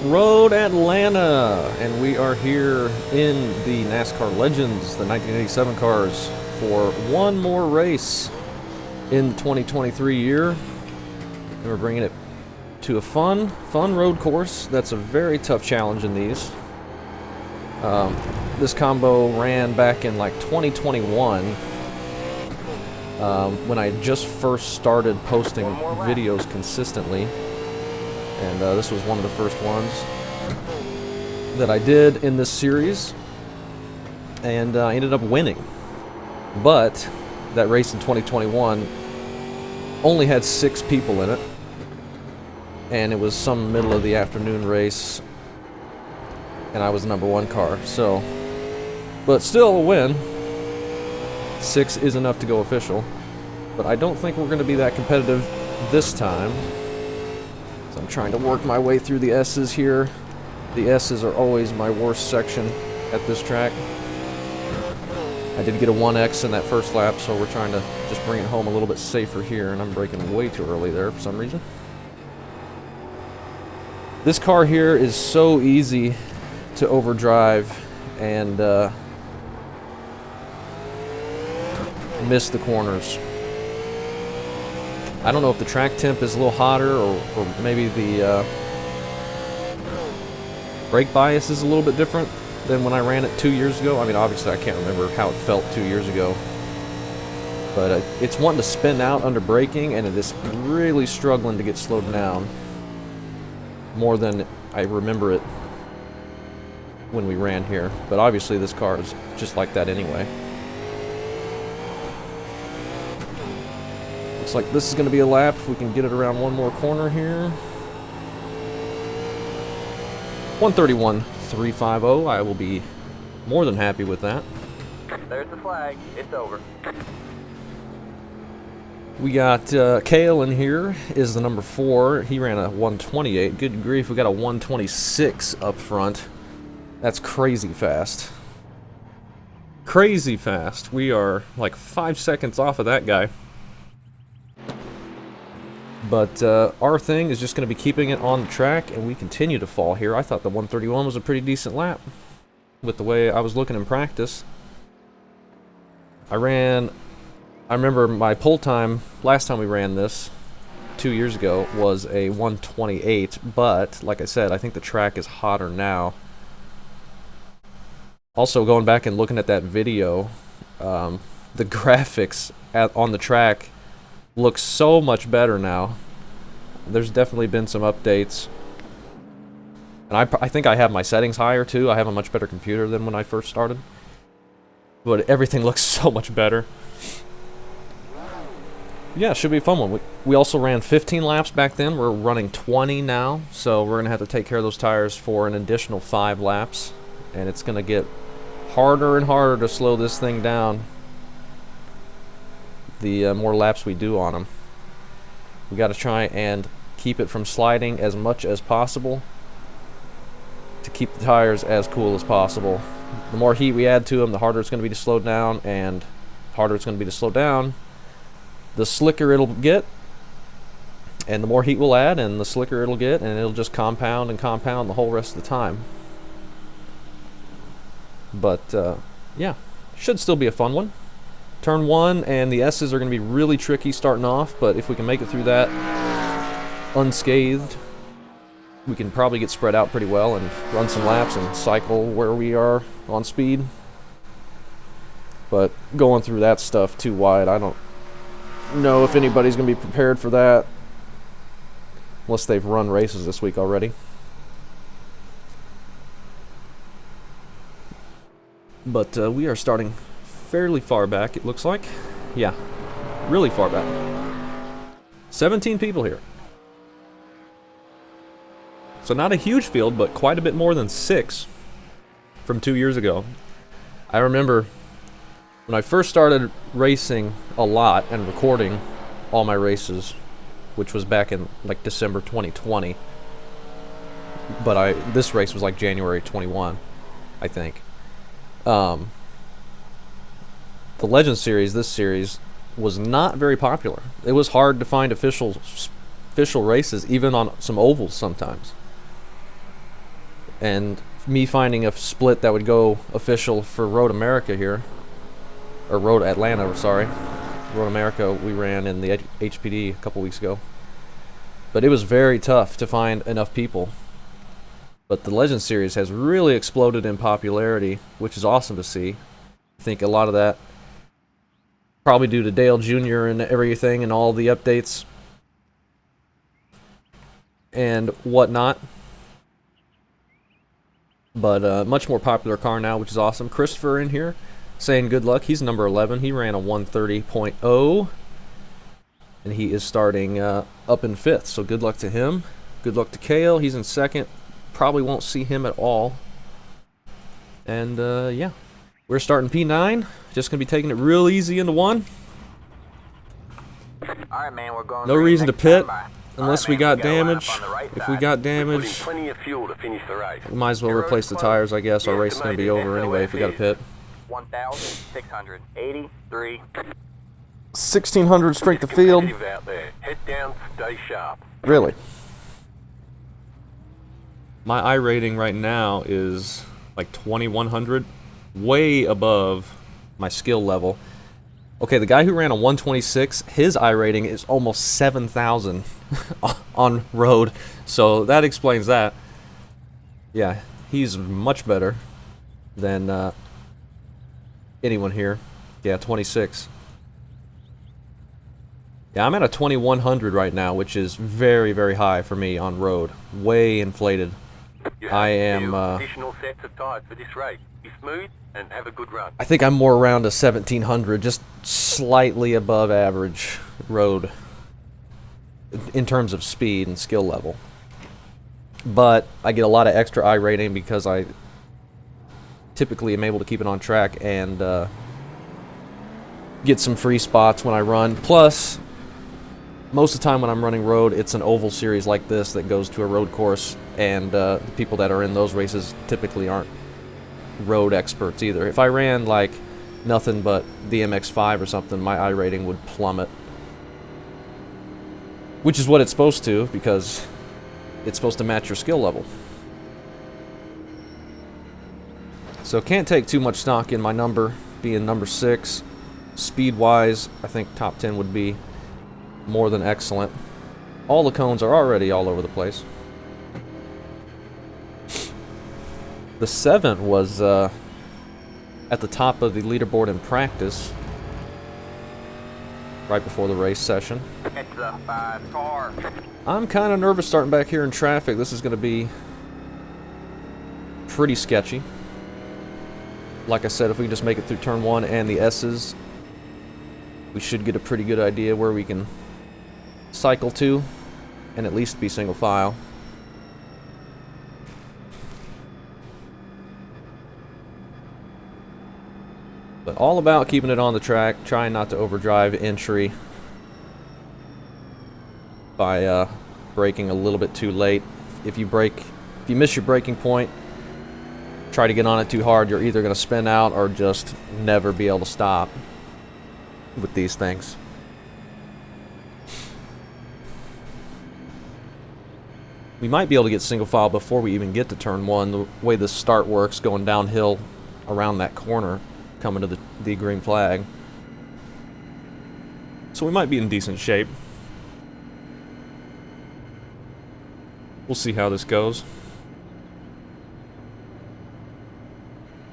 Road Atlanta, and we are here in the NASCAR Legends, the 1987 cars, for one more race in the 2023 year. And we're bringing it to a fun road course. That's a very tough challenge in these. This combo ran back in like 2021 when I just first started posting videos consistently. And this was one of the first ones that I did in this series, and I ended up winning. But that race in 2021 only had 6 people in it, and it was some middle of the afternoon race, and I was the #1 car. So, but still a win. 6 is enough to go official, but I don't think we're going to be that competitive this time. So I'm trying to work my way through the S's here. The S's are always my worst section at this track. I did get a 1X in that first lap, so we're trying to just bring it home a little bit safer here, and I'm braking way too early there for some reason. This car here is so easy to overdrive and miss the corners. I don't know if the track temp is a little hotter, or maybe the brake bias is a little bit different than when I ran it 2 years ago. I mean, obviously I can't remember how it felt 2 years ago, but it's wanting to spin out under braking, and it is really struggling to get slowed down more than I remember it when we ran here. But obviously this car is just like that anyway. Looks like this is going to be a lap if we can get it around one more corner here. 131.350. I will be more than happy with that. There's the flag. It's over. We got Kale in here, is the #4. He ran a 128. Good grief, we got a 126 up front. That's crazy fast. Crazy fast. We are like 5 seconds off of that guy. But our thing is just going to be keeping it on the track, and we continue to fall here. I thought the 131 was a pretty decent lap with the way I was looking in practice. I remember my pull time last time we ran this 2 years ago was a 128, but like I said, I think the track is hotter now. Also, going back and looking at that video, the graphics on the track looks so much better now. There's definitely been some updates, and I think I have my settings higher too. I have a much better computer than when I first started, but everything looks so much better. Yeah, it should be a fun one. We also ran 15 laps back then. We're running 20 now, so we're gonna have to take care of those tires for an additional 5 laps, and it's gonna get harder and harder to slow this thing down the more laps we do on them. We got to try and keep it from sliding as much as possible to keep the tires as cool as possible. The more heat we add to them, the harder it's going to be to slow down, and the harder it's going to be to slow down, the slicker it'll get, and the more heat we'll add, and the slicker it'll get, and it'll just compound and compound the whole rest of the time. But yeah, should still be a fun one. Turn 1 and the S's are going to be really tricky starting off, but if we can make it through that unscathed, we can probably get spread out pretty well and run some laps and cycle where we are on speed. But going through that stuff too wide, I don't know if anybody's going to be prepared for that, unless they've run races this week already. But we are starting fairly far back, it looks like. Yeah, really far back. 17 people here. So not a huge field, but quite a bit more than 6 from 2 years ago. I remember when I first started racing a lot and recording all my races, which was back in like December 2020. But this race was like January 21, I think. The Legends series, this series, was not very popular. It was hard to find official races, even on some ovals sometimes. And me finding a split that would go official for Road America here, or Road Atlanta, sorry. Road America we ran in the HPD a couple weeks ago. But it was very tough to find enough people. But the Legends series has really exploded in popularity, which is awesome to see. I think a lot of that probably due to Dale Jr. and everything and all the updates and whatnot. But much more popular car now, which is awesome. Christopher in here saying good luck. He's number 11. He ran a 130.0. And he is starting up in 5th. So good luck to him. Good luck to Kale. He's in 2nd. Probably won't see him at all. And yeah. We're starting P9. Just going to be taking it real easy into 1. Alright, man, we're going No reason to pit. Unless we got Right, man, damage. If we got damage, Plenty of fuel to finish the race. we might as well replace the tires, I guess. Our race is going to be over anyway if we got to pit. 1,683. 1,600 straight to field. Competitive out there. Head down, stay sharp. Really? My I rating right now is like 2,100. Way above my skill level. Okay, the guy who ran a 126, his I rating is almost 7,000 on road. So that explains that. Yeah, he's much better than anyone here. Yeah, 26. Yeah, I'm at a 2,100 right now, which is very, very high for me on road. Way inflated. You I have am, additional sets of tires for this race. Be smooth and have a good run. I think I'm more around a 1,700, just slightly above average road in terms of speed and skill level. But I get a lot of extra I rating because I typically am able to keep it on track and get some free spots when I run. Plus, most of the time when I'm running road, it's an oval series like this that goes to a road course, and the people that are in those races typically aren't road experts either. If I ran like nothing but the MX-5 or something, my I rating would plummet. Which is what it's supposed to, because it's supposed to match your skill level. So can't take too much stock in my number being number 6. Speed-wise, I think top 10 would be more than excellent. All the cones are already all over the place. The 7 was at the top of the leaderboard in practice, right before the race session. It's a 5 car. I'm kind of nervous starting back here in traffic. This is going to be pretty sketchy. Like I said, if we can just make it through turn 1 and the S's, we should get a pretty good idea where we can cycle to and at least be single file. But all about keeping it on the track, trying not to overdrive entry by braking a little bit too late. If you miss your braking point, try to get on it too hard, you're either going to spin out or just never be able to stop with these things. We might be able to get single file before we even get to turn 1, the way the start works, going downhill around that corner, coming to the green flag. So we might be in decent shape. We'll see how this goes.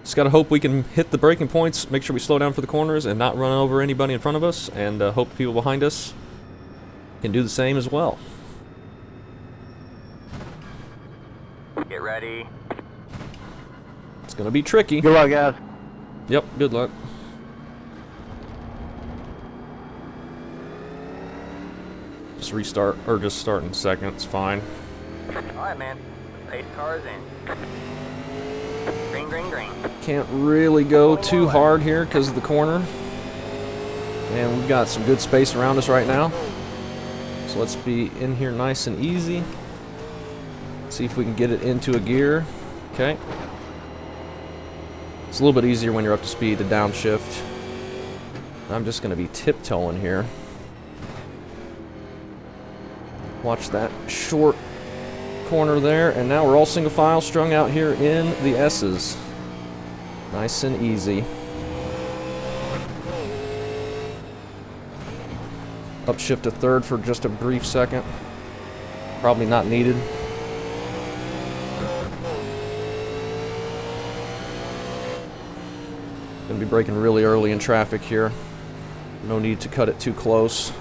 Just gotta hope we can hit the braking points, make sure we slow down for the corners and not run over anybody in front of us, and hope the people behind us can do the same as well. Get ready. It's gonna be tricky. Good luck, guys. Yep, good luck. Just restart, or just start in second, it's fine. Alright, man. 8 cars in. Green, green, green. Can't really go too hard here because of the corner. And we've got some good space around us right now. So let's be in here nice and easy. See if we can get it into a gear. Okay. It's a little bit easier when you're up to speed to downshift. I'm just going to be tiptoeing here. Watch that short corner there, and now we're all single file strung out here in the S's. Nice and easy. Upshift to third for just a brief second. Probably not needed. Gonna be braking really early in traffic here. No need to cut it too close.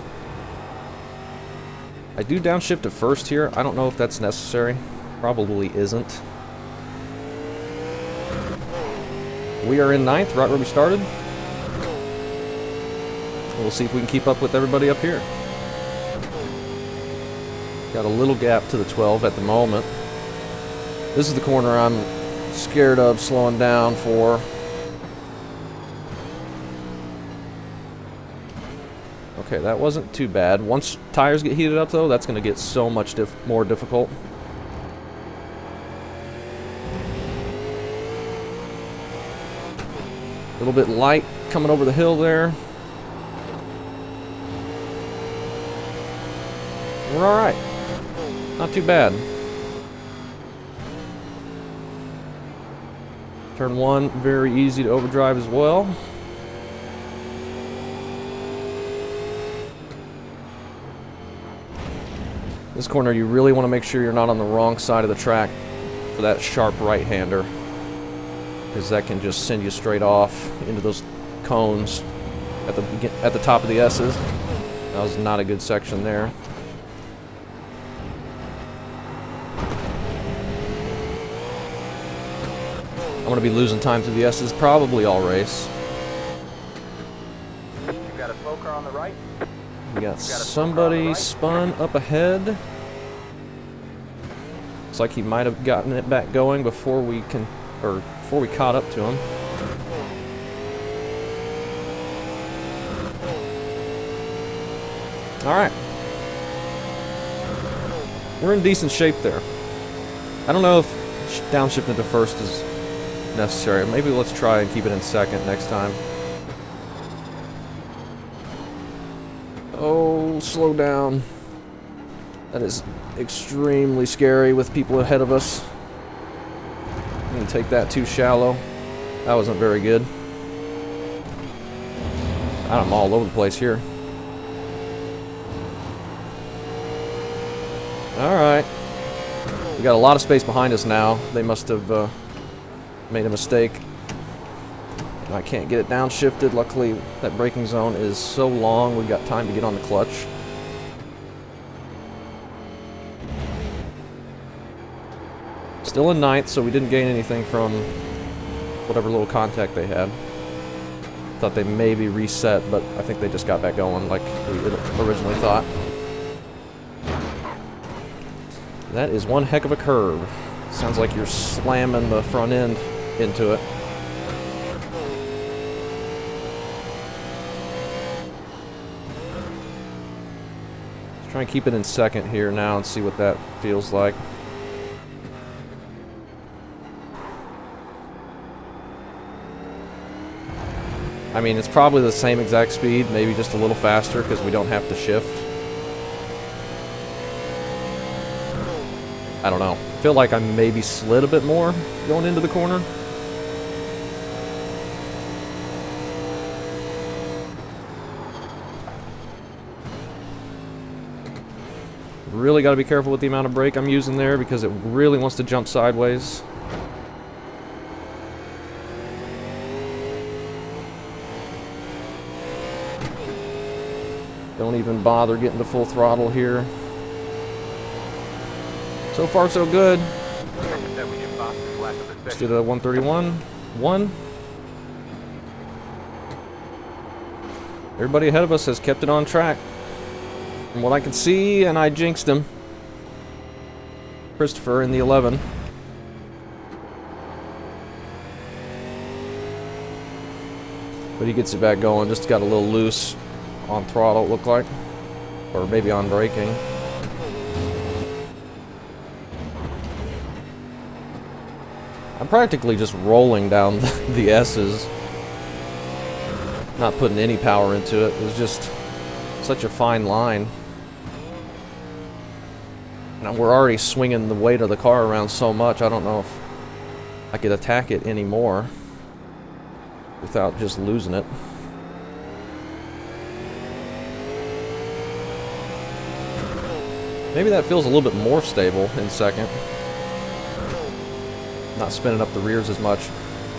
I do downshift to first here. I don't know if that's necessary. Probably isn't. We are in ninth, right where we started. We'll see if we can keep up with everybody up here. Got a little gap to the 12 at the moment. This is the corner I'm scared of slowing down for. Okay, that wasn't too bad. Once tires get heated up, though, that's going to get so much more difficult. A little bit light coming over the hill there. We're alright. Not too bad. Turn 1, very easy to overdrive as well. This corner, you really want to make sure you're not on the wrong side of the track for that sharp right-hander, because that can just send you straight off into those cones at the top of the S's. That was not a good section there. I'm going to be losing time through the S's probably all race. You got a slow car on the right. We got somebody spun up ahead. Looks like he might have gotten it back going before we caught up to him. All right. We're in decent shape there. I don't know if downshifting to first is necessary. Maybe let's try and keep it in second next time. Oh, slow down. That is extremely scary with people ahead of us. I'm gonna take that too shallow. That wasn't very good. I'm all over the place here. Alright. We got a lot of space behind us now. They must have made a mistake. I can't get it downshifted. Luckily, that braking zone is so long, we've got time to get on the clutch. Still in ninth, so we didn't gain anything from whatever little contact they had. Thought they maybe reset, but I think they just got back going like we originally thought. That is one heck of a curve. Sounds like you're slamming the front end into it. Let's try and keep it in second here now and see what that feels like. I mean, it's probably the same exact speed, maybe just a little faster because we don't have to shift. I don't know. I feel like I maybe slid a bit more going into the corner. Really got to be careful with the amount of brake I'm using there because it really wants to jump sideways. Don't even bother getting to full throttle here. So far, so good. Let's do the 131. 1. Everybody ahead of us has kept it on track. From what I can see, and I jinxed him. Christopher in the 11. But he gets it back going. Just got a little loose on throttle, it looked like. Or maybe on braking. I'm practically just rolling down the S's. Not putting any power into it. It was just such a fine line. And we're already swinging the weight of the car around so much, I don't know if I could attack it anymore without just losing it. Maybe that feels a little bit more stable in second. Not spinning up the rears as much.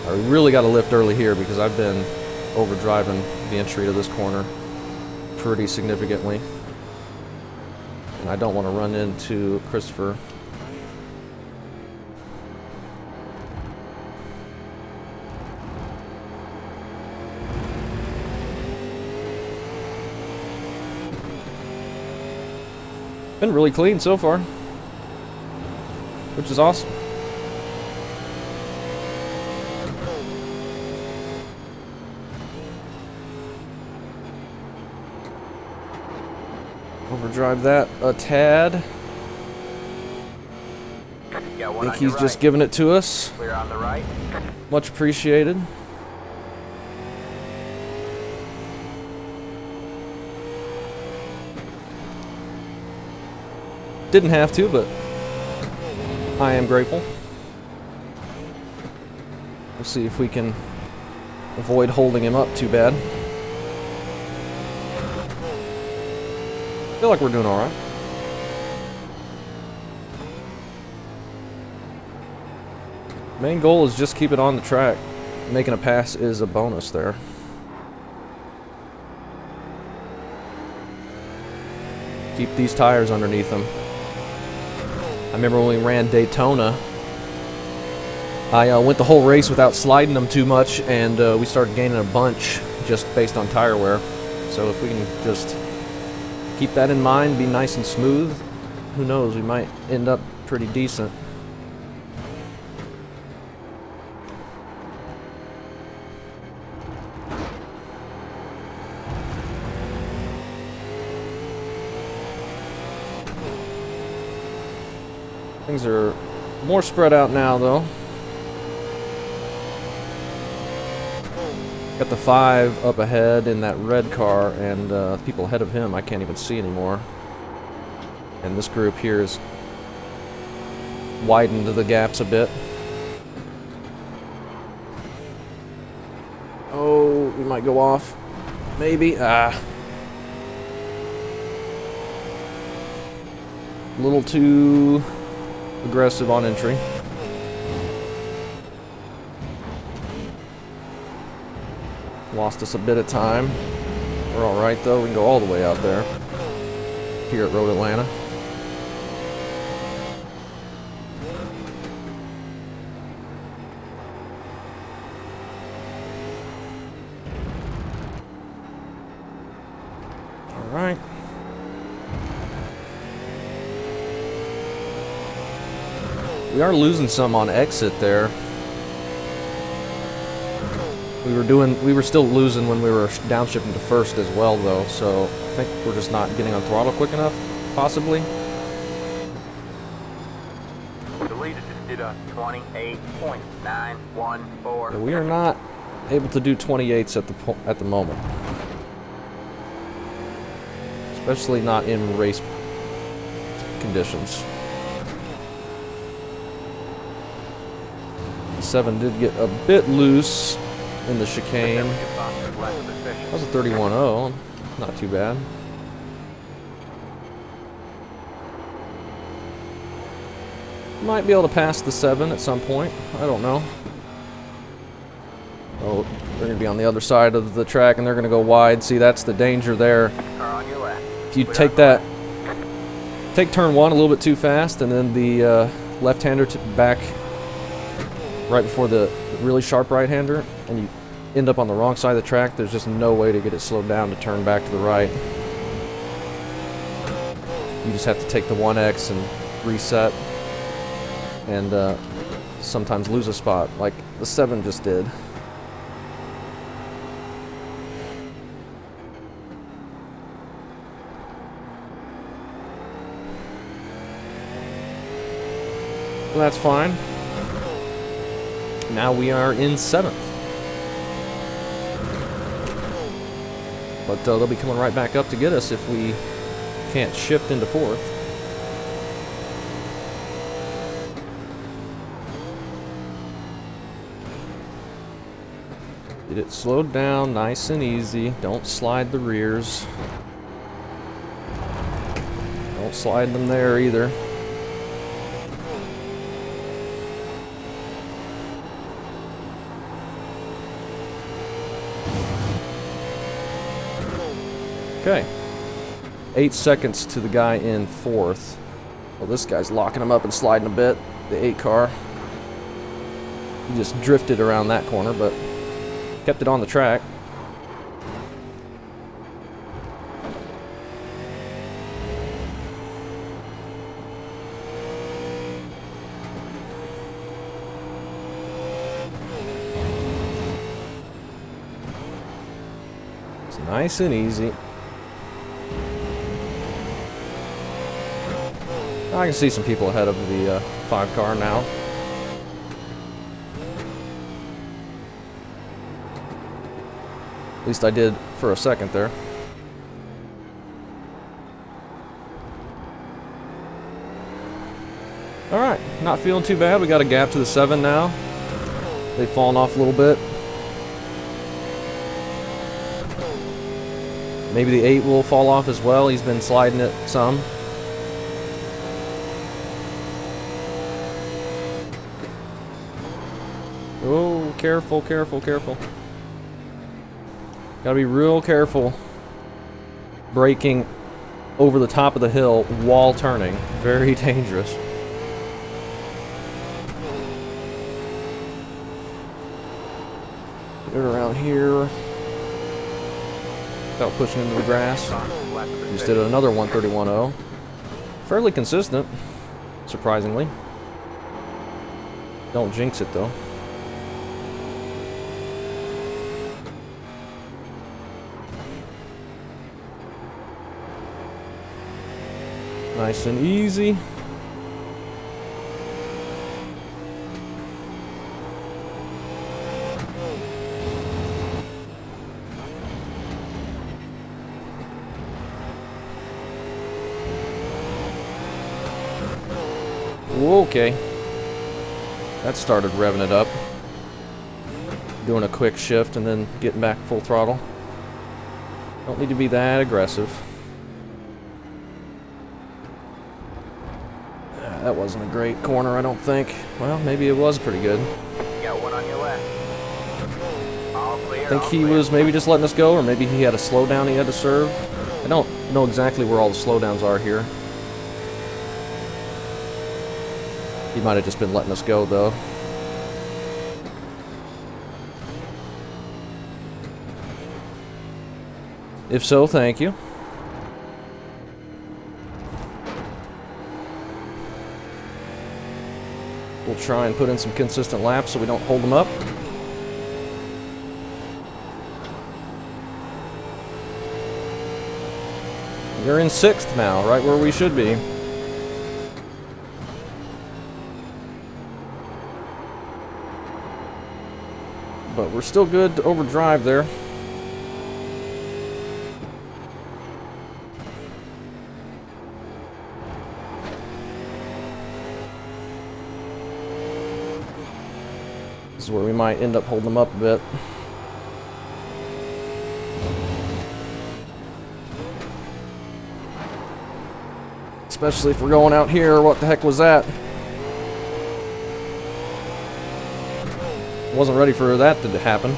I really got to lift early here because I've been overdriving the entry to this corner pretty significantly. And I don't want to run into Christopher. Been really clean so far, which is awesome. Overdrive that a tad. Got I one think on he's your just right. giving it to us. Clear on the right. Much appreciated. Didn't have to, but I am grateful. We'll see if we can avoid holding him up too bad. Feel like we're doing all right. Main goal is just keep it on the track. Making a pass is a bonus there. Keep these tires underneath them. I remember when we ran Daytona, I went the whole race without sliding them too much, and we started gaining a bunch just based on tire wear. So if we can just keep that in mind, be nice and smooth, who knows, we might end up pretty decent. Things are more spread out now, though. Got the 5 up ahead in that red car, and people ahead of him I can't even see anymore. And this group here is widened the gaps a bit. Oh, we might go off. Maybe. A little too aggressive on entry. Lost us a bit of time. We're alright though, we can go all the way out there. Here at Road Atlanta. Alright. We are losing some on exit there. We were still losing when we were downshifting to first as well though, so I think we're just not getting on throttle quick enough, possibly. The leader just did a 28.914. Yeah, we are not able to do 28s at the moment. Especially not in race conditions. 7 did get a bit loose in the chicane. That was a 31.0, not too bad. Might be able to pass the 7 at some point, I don't know. Oh, they're going to be on the other side of the track and they're going to go wide. See, that's the danger there. Car on your left. If you take turn 1 a little bit too fast, and then the left-hander back right before the really sharp right-hander, and you end up on the wrong side of the track, there's just no way to get it slowed down to turn back to the right. You just have to take the 1X and reset, and sometimes lose a spot, like the 7 just did. Well, that's fine. Now we are in 7th. But they'll be coming right back up to get us if we can't shift into 4th. Get it slowed down, nice and easy. Don't slide the rears. Don't slide them there either. Okay. 8 seconds to the guy in 4th. Well, this guy's locking him up and sliding a bit. The 8 car. He just drifted around that corner, but kept it on the track. It's nice and easy. I can see some people ahead of the 5 car now. At least I did for a second there. Alright, not feeling too bad. We got a gap to the 7 now. They've fallen off a little bit. Maybe the 8 will fall off as well. He's been sliding it some. Oh, careful, careful, careful. Gotta be real careful braking over the top of the hill while turning. Very dangerous. Get it around here without pushing into the grass. Just did another 131.0. Fairly consistent, surprisingly. Don't jinx it though. Nice and easy. Okay. That started revving it up. Doing a quick shift and then getting back full throttle. Don't need to be that aggressive. That wasn't a great corner, I don't think. Well, maybe it was pretty good. Got one on your left. All clear, I think he was maybe just letting us go, or maybe he had a slowdown he had to serve. I don't know exactly where all the slowdowns are here. He might have just been letting us go, though. If so, thank you. We'll try and put in some consistent laps so we don't hold them up. We're in 6th now, right where we should be. But we're still good to overdrive there. This is where we might end up holding them up a bit. Especially if we're going out here. What the heck was that? Wasn't ready for that to happen.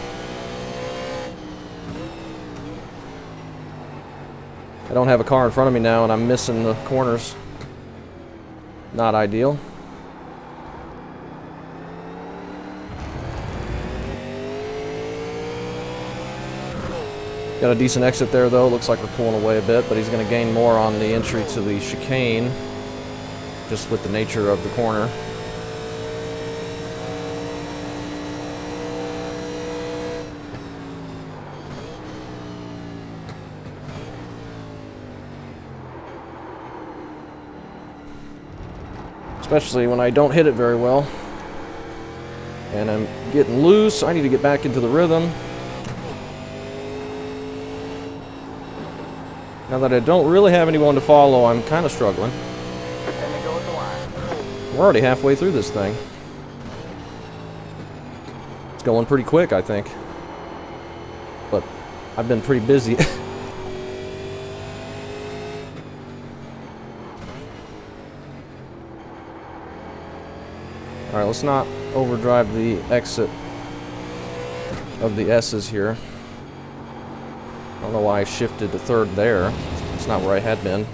I don't have a car in front of me now and I'm missing the corners. Not ideal. Got a decent exit there though. Looks like we're pulling away a bit, but he's going to gain more on the entry to the chicane, just with the nature of the corner. Especially when I don't hit it very well. And I'm getting loose. I need to get back into the rhythm. Now that I don't really have anyone to follow, I'm kind of struggling. We're already halfway through this thing. It's going pretty quick, I think. I've been pretty busy. Alright, let's not overdrive the exit of the S's here. I don't know why I shifted to third there. It's not where I had been.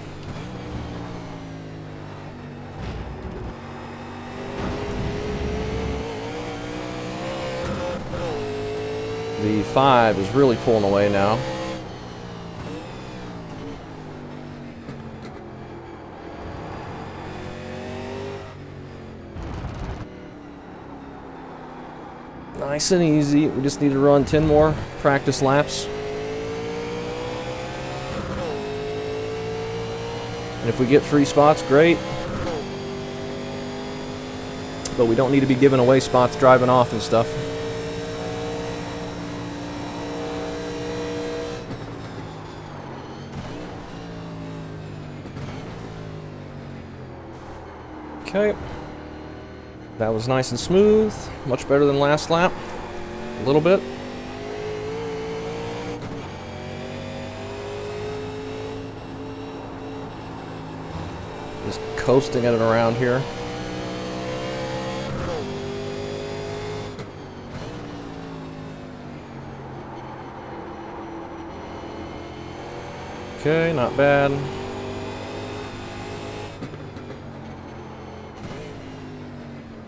The 5 is really pulling away now. Nice and easy. We just need to run 10 more practice laps. And if we get free spots, great. But we don't need to be giving away spots driving off and stuff. Okay. That was nice and smooth. Much better than last lap. A little bit. Just coasting at it around here. Okay, not bad.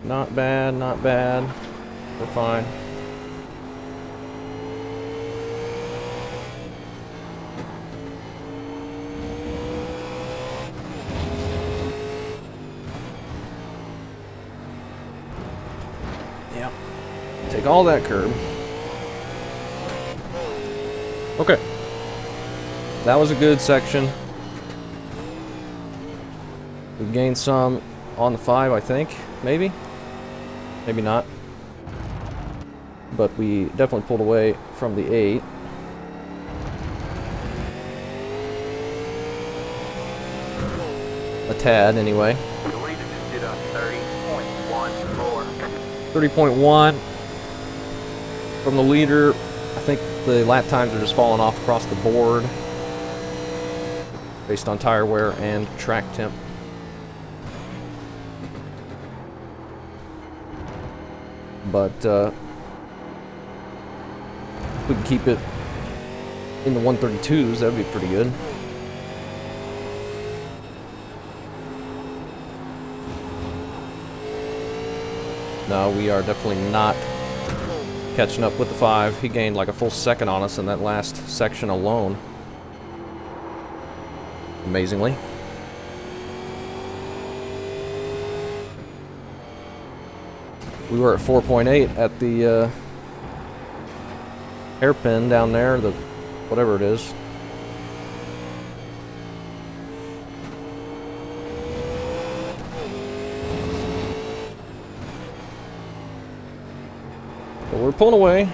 Not bad, not bad. We're fine. Yep. Take all that curb. Okay. That was a good section. We gained some on the 5, I think. Maybe? Maybe not. But we definitely pulled away from the 8. A tad, anyway. The leader just did a 30.14. 30.1 from the leader. I think the lap times are just falling off across the board based on tire wear and track temp. But if we can keep it in the 132s, that would be pretty good. No, we are definitely not catching up with the 5. He gained like a full second on us in that last section alone. Amazingly. We were at 4.8 at the hairpin down there, the whatever it is. But we're pulling away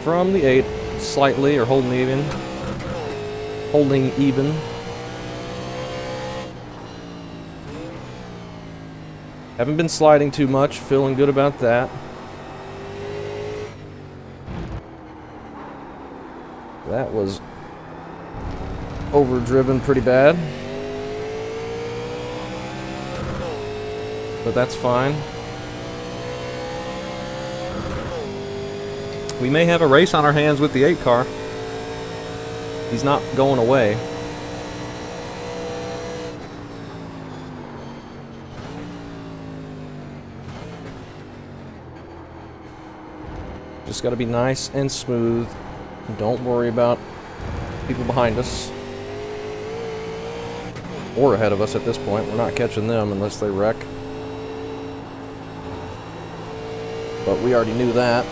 from the 8 slightly, or holding even. Holding even. Haven't been sliding too much, feeling good about that. That was overdriven pretty bad. But that's fine. We may have a race on our hands with the 8 car. He's not going away. Just got to be nice and smooth. Don't worry about people behind us. Or ahead of us at this point. We're not catching them unless they wreck. But we already knew that.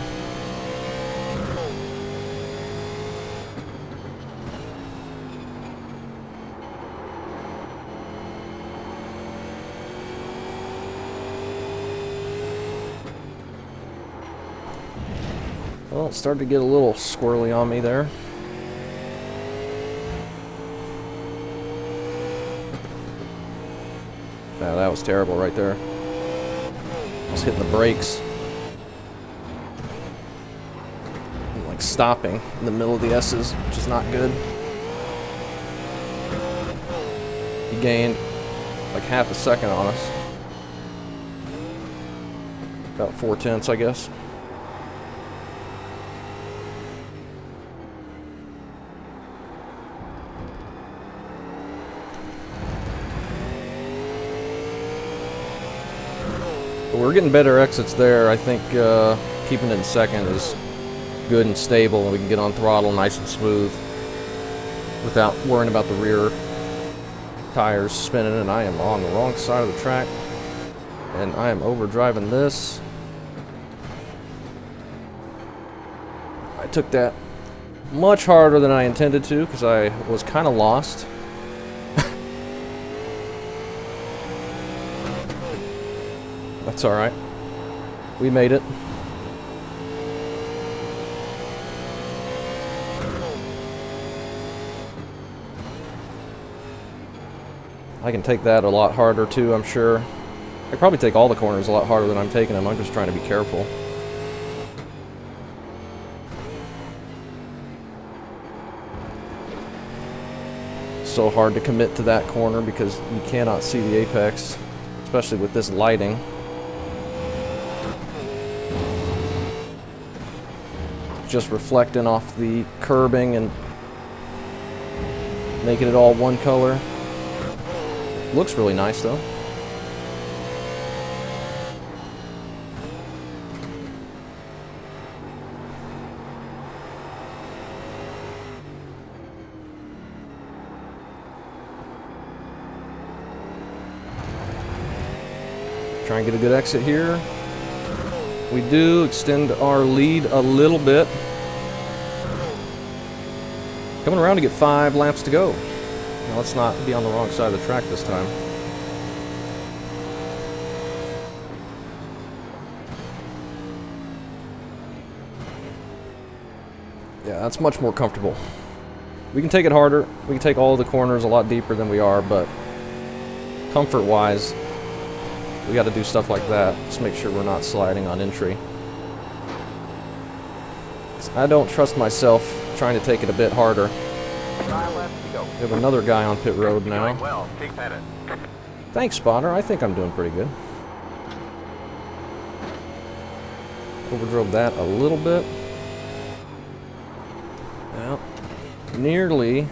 Well, it started to get a little squirrely on me there. Wow, that was terrible right there. Just hitting the brakes. Like stopping in the middle of the S's, which is not good. He gained like half a second on us. About 4/10, I guess. But we're getting better exits there. I think keeping it in second is good and stable, and we can get on throttle nice and smooth without worrying about the rear tires spinning. And I am on the wrong side of the track, and I am overdriving this. I took that much harder than I intended to because I was kind of lost. That's alright. We made it. I can take that a lot harder too, I'm sure. I could probably take all the corners a lot harder than I'm taking them. I'm just trying to be careful. So hard to commit to that corner because you cannot see the apex, especially with this lighting. Just reflecting off the curbing and making it all one color. Looks really nice though. Try and get a good exit here. We do extend our lead a little bit. Coming around to get 5 laps to go. Now let's not be on the wrong side of the track this time. Yeah, that's much more comfortable. We can take it harder. We can take all the corners a lot deeper than we are, but comfort-wise, we got to do stuff like that. Just make sure we're not sliding on entry. I don't trust myself trying to take it a bit harder. 5 laps to go. We have another guy on pit road now. Doing well. Keep at it. Thanks, spotter. I think I'm doing pretty good. Overdrove that a little bit. Well, nearly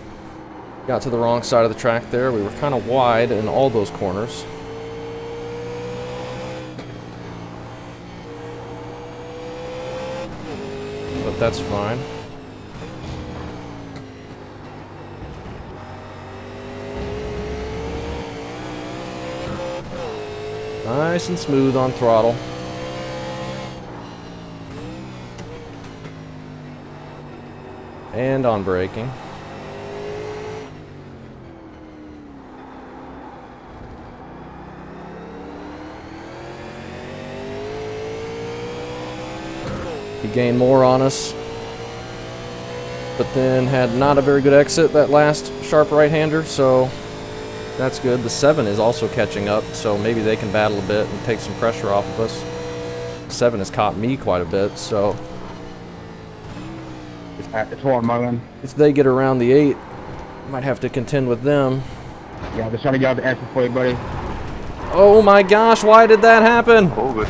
got to the wrong side of the track there. We were kind of wide in all those corners. But that's fine. Nice and smooth on throttle. And on braking. He gained more on us, but then had not a very good exit that last sharp right-hander, so that's good. The 7 is also catching up, so maybe they can battle a bit and take some pressure off of us. 7 has caught me quite a bit, so if they get around the 8, might have to contend with them. Yeah, just trying to get out the exit for you, buddy. Oh my gosh, why did that happen? All good.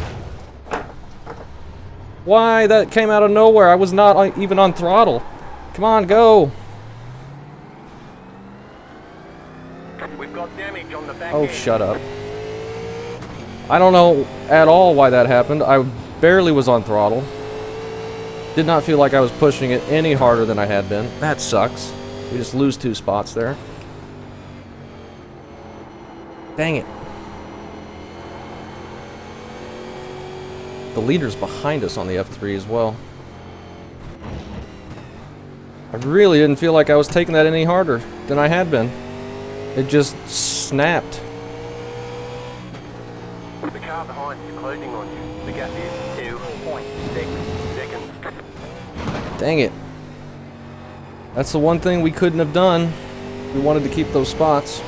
Why? That came out of nowhere. I was not even on throttle. Come on, go. We've got damage on the back Oh, end. shut up. I don't know at all why that happened. I barely was on throttle. Did not feel like I was pushing it any harder than I had been. That sucks. We just lose 2 spots there. Dang it. The leader's behind us on the F3 as well. I really didn't feel like I was taking that any harder than I had been. It just snapped. The car behind is closing on you. The gap is 2.6 seconds. Dang it. That's the one thing we couldn't have done. We wanted to keep those spots.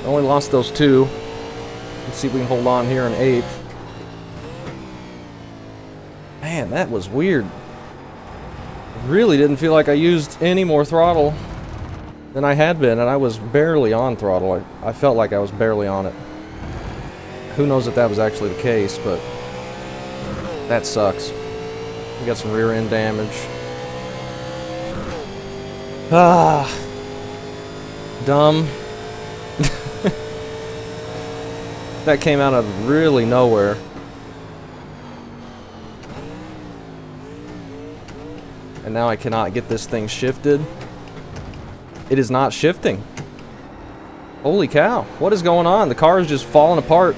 Only lost those 2. Let's see if we can hold on here in 8th. Man, that was weird. Really didn't feel like I used any more throttle than I had been, and I was barely on throttle. I felt like I was barely on it. Who knows if that was actually the case, but that sucks. We got some rear end damage. Ah, dumb. That came out of really nowhere. And now I cannot get this thing shifted. It is not shifting. Holy cow, what is going on? The car is just falling apart.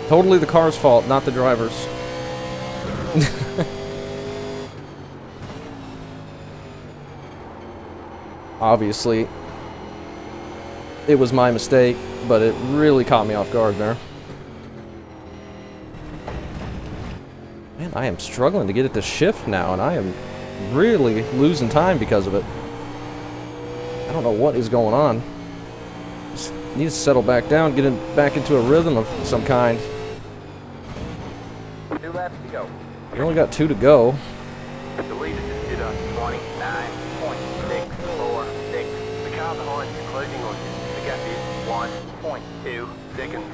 Totally the car's fault, not the driver's. Obviously, it was my mistake, but it really caught me off guard there. Man, I am struggling to get it to shift now, and I am really losing time because of it. I don't know what is going on. Just need to settle back down, get it back into a rhythm of some kind. 2 laps to go. We only got 2 to go. The leader just did a 29.646. The car behind is closing on you. The gap is 1.2. seconds.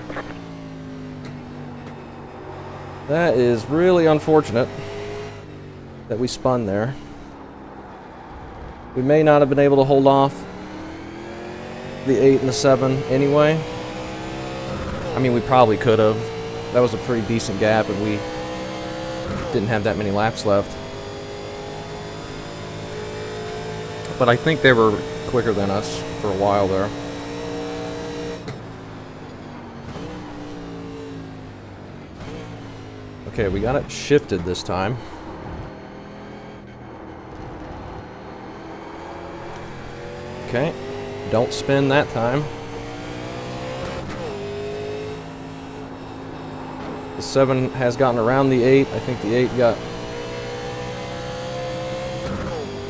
That is really unfortunate that we spun there. We may not have been able to hold off the 8 and the 7 anyway. I mean, we probably could have. That was a pretty decent gap, and we didn't have that many laps left. But I think they were quicker than us for a while there. Okay, we got it shifted this time. Okay, don't spin that time. The 7 has gotten around the 8. I think the 8 got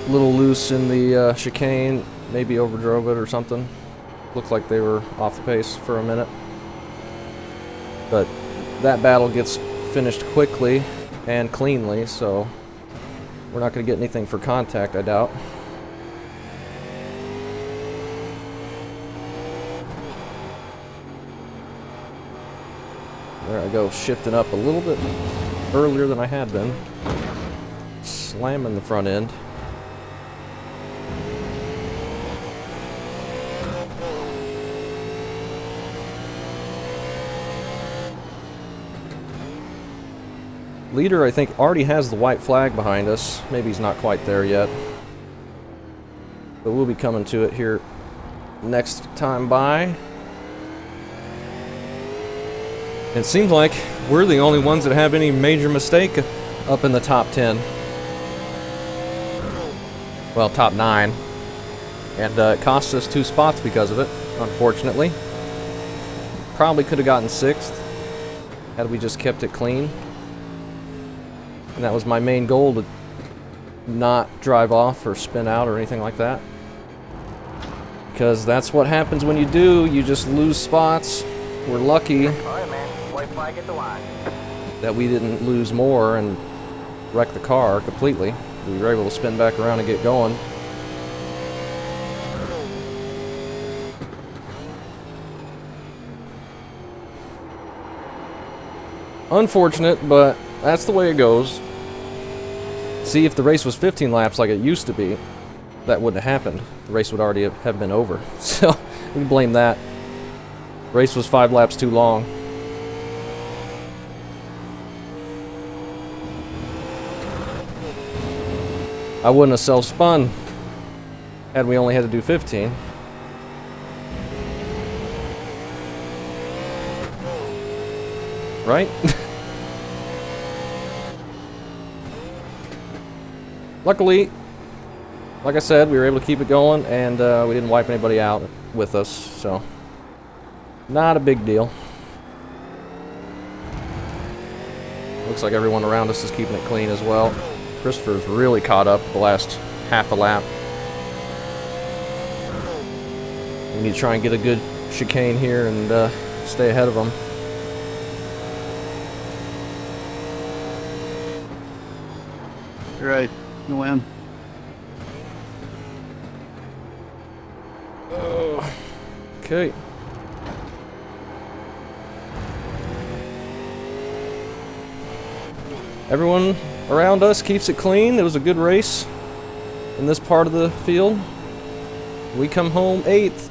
a little loose in the chicane. Maybe overdrove it or something. Looked like they were off the pace for a minute. But that battle gets finished quickly and cleanly, so we're not going to get anything for contact, I doubt. There I go, shifting up a little bit earlier than I had been. Slamming the front end. Leader, I think, already has the white flag behind us. Maybe he's not quite there yet. But we'll be coming to it here next time by. It seems like we're the only ones that have any major mistake up in the top 10. Well, top 9. And it cost us 2 spots because of it, unfortunately. Probably could have gotten 6th had we just kept it clean. And that was my main goal, to not drive off or spin out or anything like that. Because that's what happens when you do. You just lose spots. We're lucky Alright, man. White flag at the line. that we didn't lose more and wreck the car completely. We were able to spin back around and get going. Unfortunate, but that's the way it goes. See, if the race was 15 laps like it used to be, that wouldn't have happened. The race would already have been over. So, we can blame that. Race was 5 laps too long. I wouldn't have self-spun had we only had to do 15. Right? Luckily, like I said, we were able to keep it going, and we didn't wipe anybody out with us, so not a big deal. Looks like everyone around us is keeping it clean as well. Christopher's really caught up the last half a lap. We need to try and get a good chicane here and stay ahead of them. Right. You win. Okay. Everyone around us keeps it clean. It was a good race in this part of the field. We come home 8th.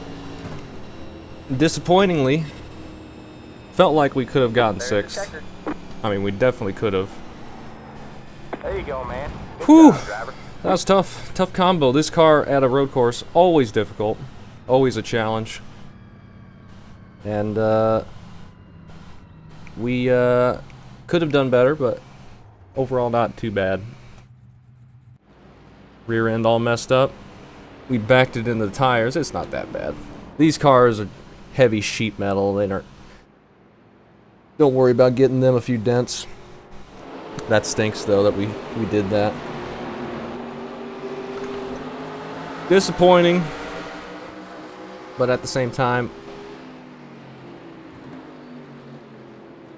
Disappointingly, felt like we could have gotten There's the 6th. Checkered. I mean, we definitely could have. There you go, man. Good Whew! job, driver. That was tough. Tough combo. This car at a road course, always difficult. Always a challenge. And, we, could have done better, but overall not too bad. Rear end all messed up. We backed it into the tires. It's not that bad. These cars are heavy sheet metal. They don't worry about getting them a few dents. That stinks though that we did that. Disappointing, but at the same time,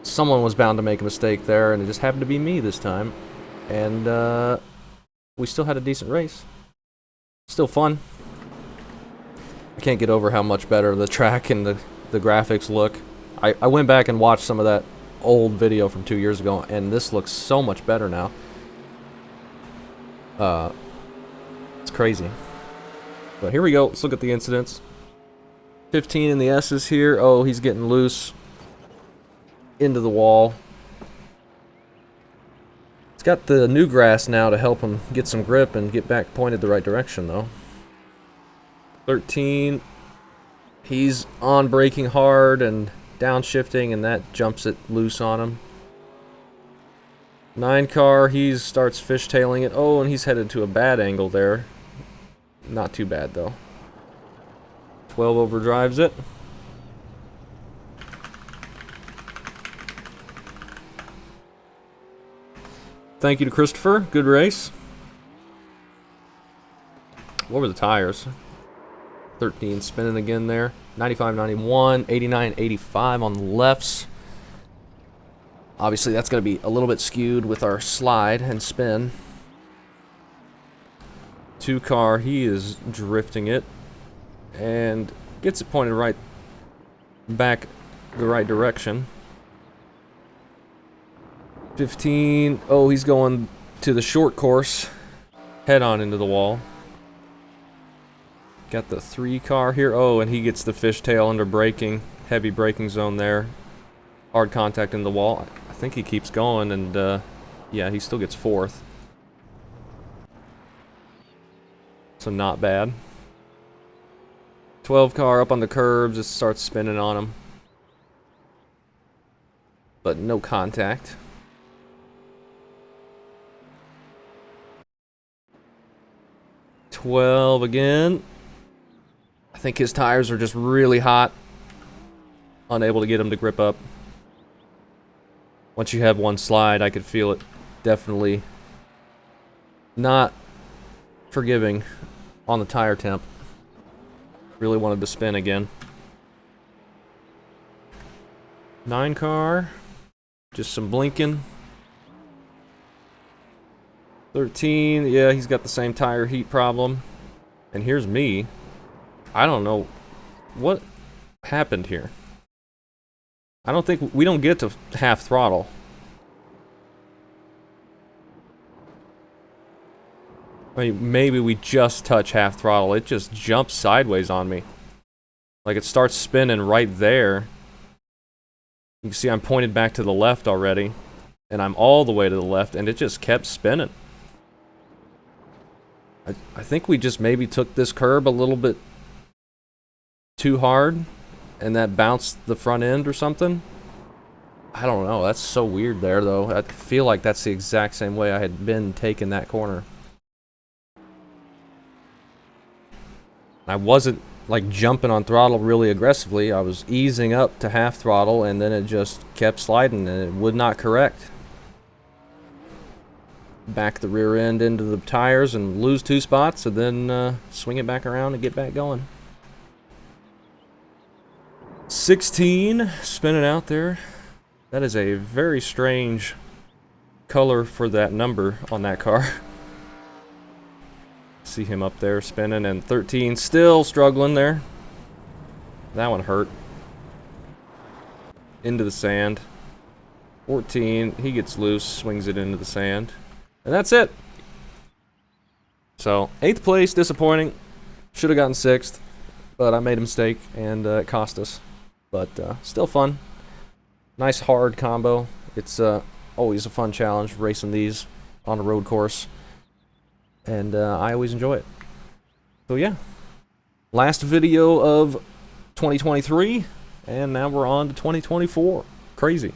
someone was bound to make a mistake there, and it just happened to be me this time. And we still had a decent race. Still fun. I can't get over how much better the track and the graphics look. I went back and watched some of that old video from 2 years ago, and this looks so much better now. It's crazy. But here we go. Let's look at the incidents. 15 in the S's here. Oh, he's getting loose. Into the wall. It's got the new grass now to help him get some grip and get back pointed the right direction, though. 13. He's on braking hard and downshifting, and that jumps it loose on him. 9 car, he starts fishtailing it. Oh, and he's headed to a bad angle there. Not too bad, though. 12 overdrives it. Thank you to Christopher. Good race. What were the tires? 13 spinning again there. 95, 91, 89, 85 on the lefts. Obviously, that's going to be a little bit skewed with our slide and spin. 2 car, he is drifting it and gets it pointed right back the right direction. 15, oh, he's going to the short course, head on into the wall. Got the 3 car here, oh, and he gets the fishtail under braking, heavy braking zone there. Hard contact in the wall. I think he keeps going, and yeah, he still gets 4th. So not bad. 12 car up on the curbs, just starts spinning on him. But no contact. 12 again. I think his tires are just really hot. Unable to get him to grip up. Once you have one slide, I could feel it. Definitely not forgiving on the tire temp. Really wanted to spin again. 9 car. Just some blinking. 13, yeah, he's got the same tire heat problem. And here's me. I don't know what happened here. I don't think we don't get to half throttle. I mean, maybe we just touch half throttle. It just jumps sideways on me. Like it starts spinning right there. You can see I'm pointed back to the left already. And I'm all the way to the left, and it just kept spinning. I think we just maybe took this curb a little bit too hard, and that bounced the front end or something. I don't know. That's so weird there, though. I feel like that's the exact same way I had been taking that corner. I wasn't, like, jumping on throttle really aggressively. I was easing up to half throttle, and then it just kept sliding, and it would not correct. Back the rear end into the tires and lose 2 spots, and then swing it back around and get back going. 16 spinning out there. That is a very strange color for that number on that car. See him up there spinning, and 13 still struggling there. That one hurt. Into the sand. 14, he gets loose, swings it into the sand. And that's it. So, 8th place, disappointing. Should have gotten 6th, but I made a mistake, and it cost us. But still fun. Nice hard combo. It's always a fun challenge, racing these on a road course. And I always enjoy it. So yeah. Last video of 2023, and now we're on to 2024. Crazy.